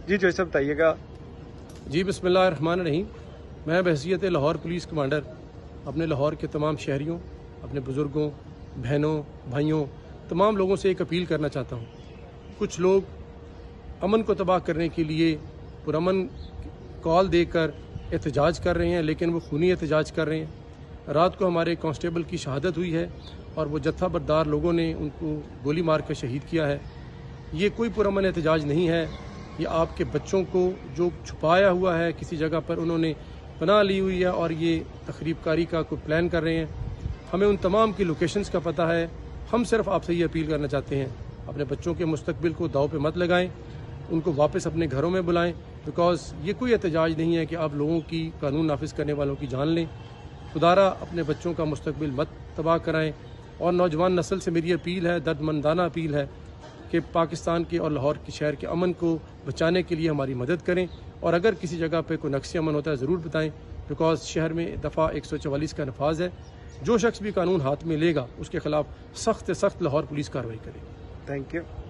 جی جو صاحب بتائیے گا۔ جی بسم اللہ الرحمن الرحیم۔ میں بحیثیت لاہور پولیس کمانڈر اپنے لاہور کے تمام شہریوں، اپنے بزرگوں، بہنوں، بھائیوں، تمام لوگوں سے ایک اپیل کرنا چاہتا ہوں۔ کچھ لوگ امن کو تباہ کرنے کے لیے پرامن کال دے کر احتجاج کر رہے ہیں، لیکن وہ خونی احتجاج کر رہے ہیں۔ رات کو ہمارے کانسٹیبل کی شہادت ہوئی ہے اور وہ جتھا بردار لوگوں نے ان کو گولی مار کر شہید کیا ہے۔ یہ کوئی پرامن احتجاج نہیں ہے، یہ آپ کے بچوں کو جو چھپایا ہوا ہے کسی جگہ پر انہوں نے پناہ لی ہوئی ہے اور یہ تخریب کاری کا کوئی پلان کر رہے ہیں۔ ہمیں ان تمام کی لوکیشنز کا پتہ ہے۔ ہم صرف آپ سے یہ اپیل کرنا چاہتے ہیں، اپنے بچوں کے مستقبل کو داؤ پہ مت لگائیں، ان کو واپس اپنے گھروں میں بلائیں، بیکاز یہ کوئی احتجاج نہیں ہے کہ آپ لوگوں کی، قانون نافذ کرنے والوں کی جان لیں۔ خدارہ اپنے بچوں کا مستقبل مت تباہ کرائیں۔ اور نوجوان نسل سے میری اپیل ہے، درد مندانہ اپیل ہے کہ پاکستان کے اور لاہور کے شہر کے امن کو بچانے کے لیے ہماری مدد کریں، اور اگر کسی جگہ پہ کوئی نقص امن ہوتا ہے ضرور بتائیں، بیکاز شہر میں دفعہ 144 کا نفاذ ہے۔ جو شخص بھی قانون ہاتھ میں لے گا اس کے خلاف سخت سے سخت لاہور پولیس کارروائی کرے گی۔ Thank you.